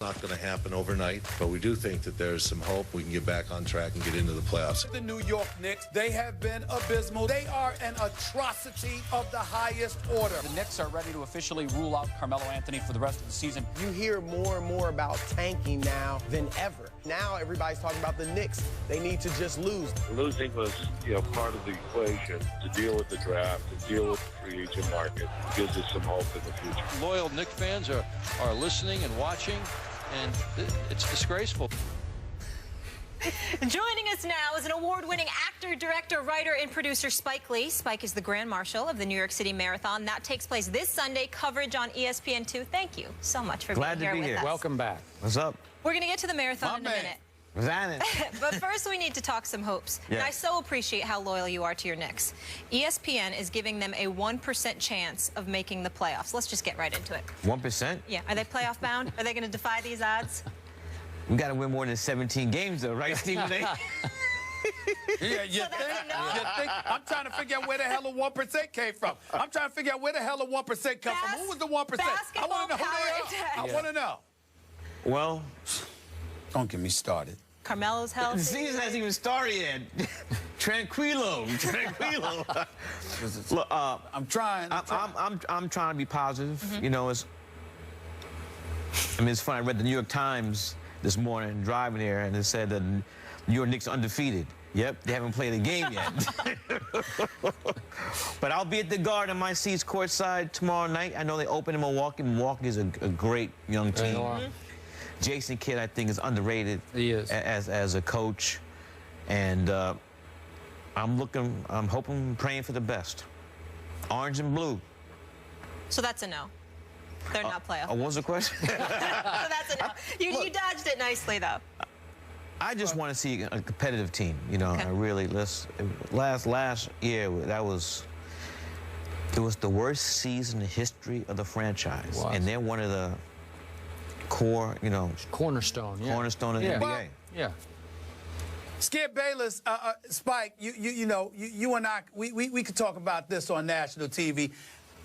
Not going to happen overnight, but we do think that there's some hope we can get back on track and get into the playoffs. The New York Knicks, they have been abysmal. They are an atrocity of the highest order. The Knicks are ready to officially rule out Carmelo Anthony for the rest of the season. You hear more and more about tanking now than ever. Now everybody's talking about the Knicks. They need to just lose. Losing was, part of the equation to deal with the draft, to deal with the free agent market. It gives us some hope in the future. Loyal Knicks fans are listening and watching, and it's disgraceful. Joining us now is an award-winning actor, director, writer, and producer, Spike Lee. Spike is the Grand Marshal of the New York City Marathon. That takes place this Sunday, coverage on ESPN2. Thank you so much for being here with us. Welcome back. What's up? We're going to get to the marathon in a minute. But first, we need to talk some hopes. Yeah. And I so appreciate how loyal you are to your Knicks. ESPN is giving them a 1% chance of making the playoffs. Let's just get right into it. 1%? Yeah. Are they playoff bound? Are they going to defy these odds? We got to win more than 17 games, though, right, Stephen A? Yeah, you think? I'm trying to figure out where the hell the 1% came from. I'm trying to figure out where the hell the 1% come from. Who was the 1%? I want to know who they are. I want to know. Well, don't get me started. Carmelo's healthy. The season hasn't even started yet. Tranquilo. Look, I'm trying. I'm trying to be positive. It's funny. I read the New York Times this morning driving here, and it said that New York Knicks are undefeated. Yep, they haven't played a game yet. But I'll be at the Garden. My seats courtside tomorrow night. I know they open in Milwaukee. Milwaukee is a great young team. Jason Kidd, I think, is underrated. He is. As a coach. And I'm hoping, praying for the best. Orange and blue. So that's a no. They're not playoff. What was the question? So that's a no. You dodged it nicely, though. I just want to see a competitive team. I really, last year, it was the worst season in the history of the franchise. And they're one of the core, cornerstone of the NBA. Yeah. Skip Bayless, Spike, you and I, we could talk about this on national TV.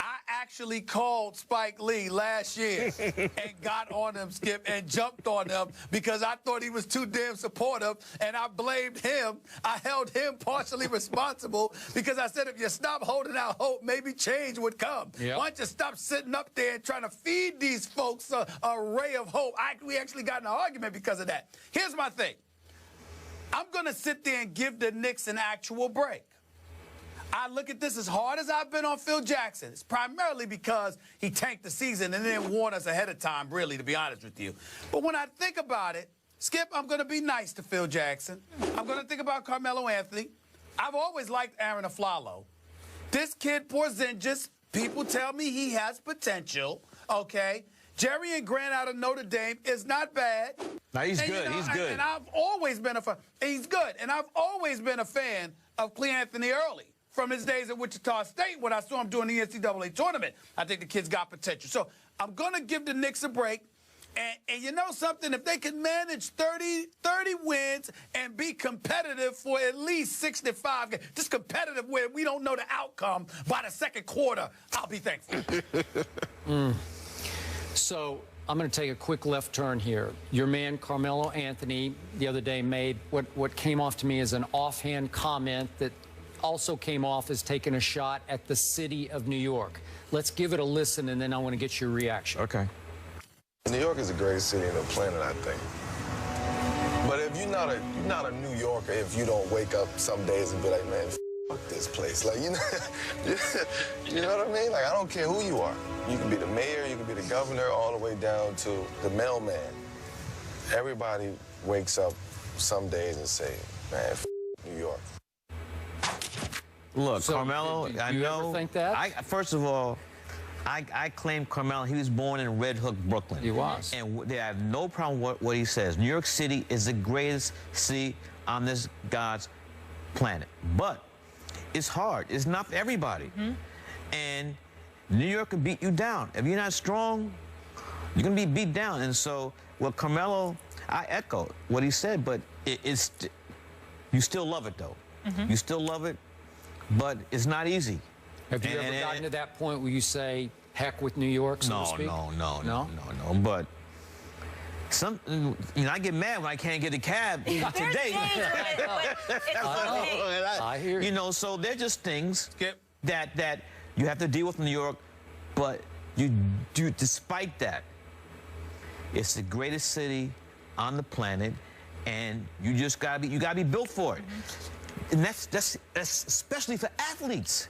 I actually called Spike Lee last year and got on him, Skip, and jumped on him because I thought he was too damn supportive, and I blamed him. I held him partially responsible because I said if you stop holding out hope, maybe change would come. Yep. Why don't you stop sitting up there and trying to feed these folks a ray of hope? We actually got in an argument because of that. Here's my thing. I'm going to sit there and give the Knicks an actual break. I look at this as hard as I've been on Phil Jackson. It's primarily because he tanked the season and didn't warn us ahead of time, really, to be honest with you. But when I think about it, Skip, I'm going to be nice to Phil Jackson. I'm going to think about Carmelo Anthony. I've always liked Aaron Aflalo. This kid, Porzingis, people tell me he has potential, okay? Jerry and Grant out of Notre Dame is not bad. No, he's good. He's good. And I've always been a fan. He's good. And I've always been a fan of Cle Anthony Early. From his days at Wichita State when I saw him doing the NCAA tournament. I think the kid's got potential. So I'm going to give the Knicks a break. And you know something? If they can manage 30 wins and be competitive for at least 65 games, just competitive where we don't know the outcome by the second quarter, I'll be thankful. So I'm going to take a quick left turn here. Your man, Carmelo Anthony, the other day made what came off to me as an offhand comment that also came off as taking a shot at the city of New York. Let's give it a listen, and then I want to get your reaction. Okay. New York is the greatest city on the planet, I think. But if you're not a New Yorker, if you don't wake up some days and be like, man, fuck this place. Like, you know what I mean? Like, I don't care who you are. You can be the mayor, you can be the governor, all the way down to the mailman. Everybody wakes up some days and say, man, New York. Look, So, Carmelo, do I you know. ever think that? First of all, I claim Carmelo. He was born in Red Hook, Brooklyn. He was. And they have no problem with what he says. New York City is the greatest city on this God's planet. But it's hard. It's not for everybody. And New York can beat you down. If you're not strong, you're going to be beat down. And so, well, Carmelo, I echo what he said, but you still love it, though. You still love it. But it's not easy. Have you ever gotten to that point where you say, heck with New York, so to speak? No. But I get mad when I can't get a cab today. I hear you. You know, so they're just things Skip. that you have to deal with in New York, but you do. Despite that, it's the greatest city on the planet, and you just gotta be built for it. And that's especially for athletes.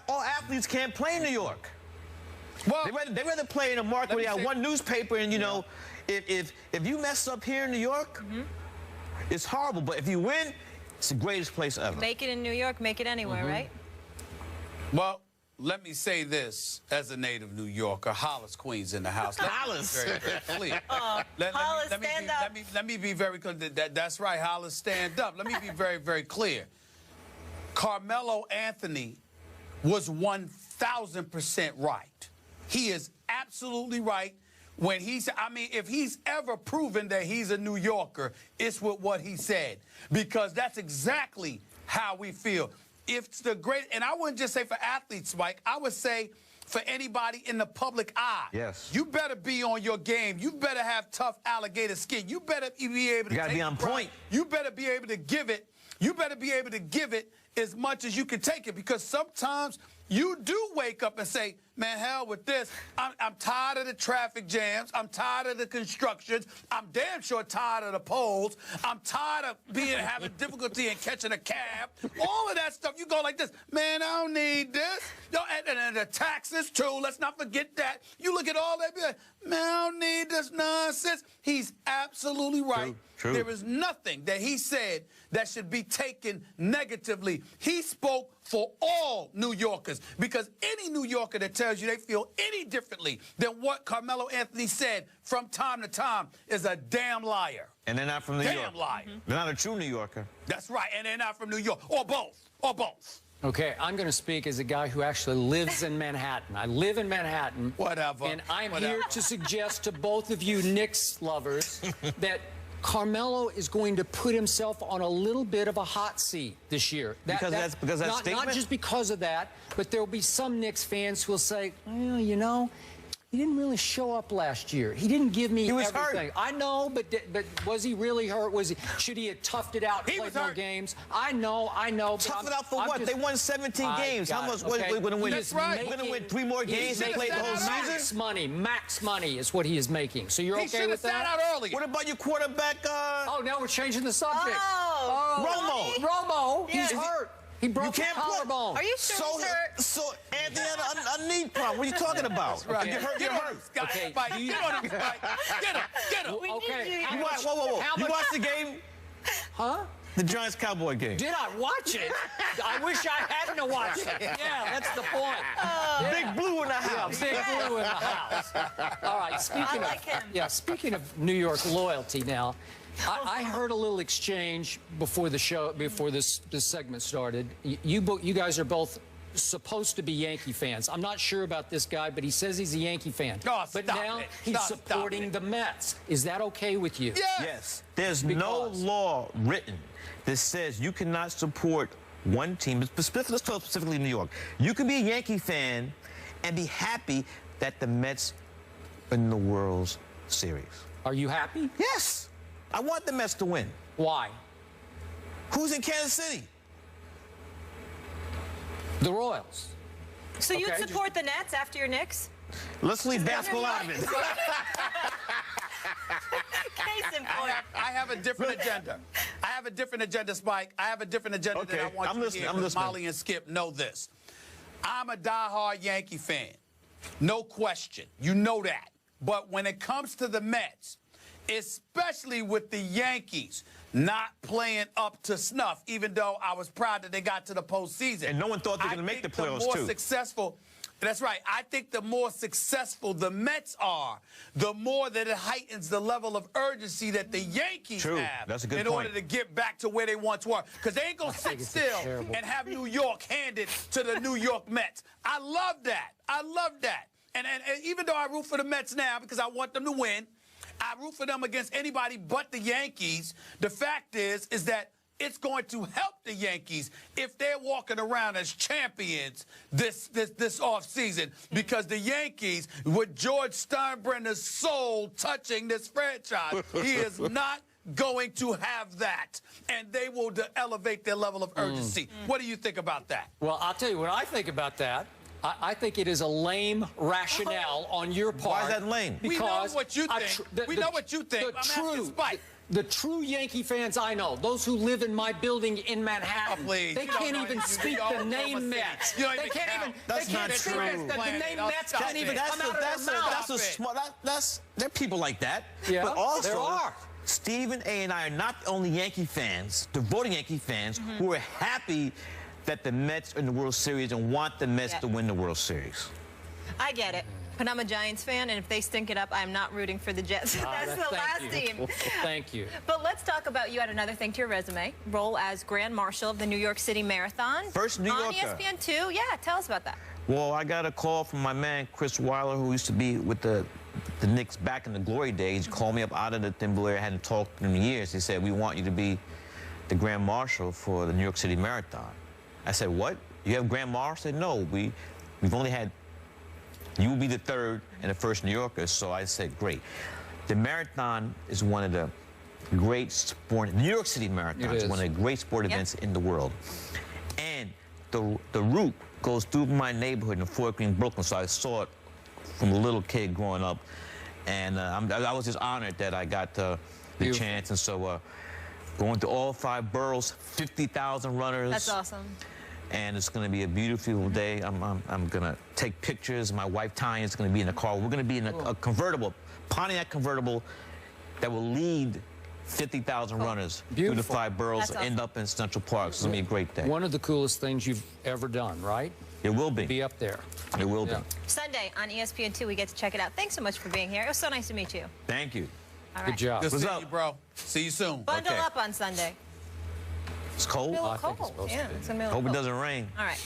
All athletes can't play in New York. Well, They rather play in a market where you have one newspaper, and you know, if you mess up here in New York, it's horrible. But if you win, it's the greatest place ever. Make it in New York, make it anywhere, right? Well, let me say this as a native New Yorker. Hollis Queens in the house. Hollis. Very, very clear. Hollis, stand up. Let me be very clear. That's right, Hollis, stand up. Let me be very, very clear. Carmelo Anthony was 1,000% right. He is absolutely right. When if he's ever proven that he's a New Yorker, it's with what he said. Because that's exactly how we feel. It's the great, and I wouldn't just say for athletes, Mike, I would say for anybody in the public eye. Yes. You better be on your game. You better have tough alligator skin. You better be able to You gotta be on point. You better be able to give it. You better be able to give it as much as you can take it, because sometimes you do wake up and say, man, hell with this. I'm tired of the traffic jams. I'm tired of the constructions. I'm damn sure tired of the polls. I'm tired of having difficulty in catching a cab. All of that stuff. You go like this, man, I don't need this. And the taxes, too. Let's not forget that. You look at all that, be like, man, I don't need this nonsense. He's absolutely right. True. There is nothing that he said that should be taken negatively. He spoke for all New Yorkers, because any New Yorker that tells you they feel any differently than what Carmelo Anthony said from time to time is a damn liar. And they're not from New York. Damn liar. They're not a true New Yorker. That's right, and they're not from New York, or both, or both. Okay, I'm going to speak as a guy who actually lives in Manhattan. I live in Manhattan. Whatever. And I'm here to suggest to both of you Knicks lovers that Carmelo is going to put himself on a little bit of a hot seat this year. Because that's not just because of that, but there will be some Knicks fans who will say, well, you know, he didn't really show up last year. He didn't give me everything. Hurt. I know, but was he really hurt? Should he have toughed it out and played more games? I know. Tough it out for what? They won 17 games. How much? What are we going to win? That's right. We're going to win 3 more games and play the whole season? Max money is what he is making. So you're okay with that? He should have sat out earlier. What about your quarterback? Oh, now we're changing the subject. Romo. He's hurt. He broke his collarbone. Are you sure he's hurt? So Anthony had a knee problem. What are you talking about? Right. You're hurt. You're hurt. Okay. Spike, get on him, Spike. Get him. Okay. Whoa. You watched the game? Huh? The Giants-Cowboy game. Did I watch it? I wish I hadn't watched it. Yeah, that's the point. Big Blue in the house. Big Blue in the house. All right, speaking of New York loyalty now, I heard a little exchange before the show, before this segment started. You guys are both supposed to be Yankee fans. I'm not sure about this guy, but he says he's a Yankee fan. Oh, but now he's supporting the Mets. Is that okay with you? Yes. There's no law written that says you cannot support one team. Let's talk specifically New York. You can be a Yankee fan and be happy that the Mets are in the World Series. Are you happy? Yes. I want the Mets to win. Why? Who's in Kansas City? The Royals. So you'd support the Nets after your Knicks? Let's leave basketball out of it. Case in point. I have a different agenda. I have a different agenda, Spike. I have a different agenda that I want you to hear. Molly and Skip know this. I'm a diehard Yankee fan. No question. You know that. But when it comes to the Mets, especially with the Yankees not playing up to snuff, even though I was proud that they got to the postseason. And no one thought they were going to make the playoffs, the more successful, that's right. I think the more successful the Mets are, the more that it heightens the level of urgency that the Yankees have in order to get back to where they once were. Because they ain't going to sit still and have New York handed to the New York Mets. I love that. I love that. And even though I root for the Mets now because I want them to win, I root for them against anybody but the Yankees. The fact is that it's going to help the Yankees if they're walking around as champions this offseason, because the Yankees, with George Steinbrenner's soul touching this franchise, he is not going to have that, and they will elevate their level of urgency. What do you think about that? Well, I'll tell you what I think about that. I think it is a lame rationale on your part. Why is that lame? We know what you think. We know what you think. I'm asking Spike. The true Yankee fans I know, those who live in my building in Manhattan, they can't even speak the name Mets. They can't even. That's not true. The name Mets can't even come out of their mouth. There are people like that. Yeah, but also, there are. Stephen A. and I are not the only Yankee fans, devoted Yankee fans, who are happy that the Mets are in the World Series and want the Mets to win the World Series. I get it. But I'm a Giants fan, and if they stink it up, I'm not rooting for the Jets. That's the last team. Thank you. But let's talk about, you had another thing to your resume, role as Grand Marshal of the New York City Marathon. First New Yorker. On ESPN 2. Yeah, tell us about that. Well, I got a call from my man, Chris Weiler, who used to be with the Knicks back in the glory days. He called me up out of the thin blue air. I hadn't talked to him in years. He said, we want you to be the Grand Marshal for the New York City Marathon. I said, what? You have Grand Marshal? I said, no, we've only had, you will be the third and the first New Yorker. So I said, great. The marathon is one of the great sport, New York City Marathon is one of the great sport events in the world. And the route goes through my neighborhood in Fort Greene, Brooklyn, so I saw it from a little kid growing up. And I was just honored that I got the chance. And so going to all 5 boroughs, 50,000 runners. That's awesome. And it's going to be a beautiful day. I'm going to take pictures. My wife, Tanya, is going to be in the car. We're going to be in a convertible, Pontiac convertible, that will lead 50,000 runners through the 5 boroughs, end up in Central Park. So it's going to be a great day. One of the coolest things you've ever done, right? It will be. Be up there. It will be. Sunday on ESPN 2, we get to check it out. Thanks so much for being here. It was so nice to meet you. Thank you. All right. Good job. Good seeing you, bro. See you soon. Bundle up on Sunday. It's cold. It's a little cold. Yeah, it's going to be a little Hope cold. it doesn't rain. All right.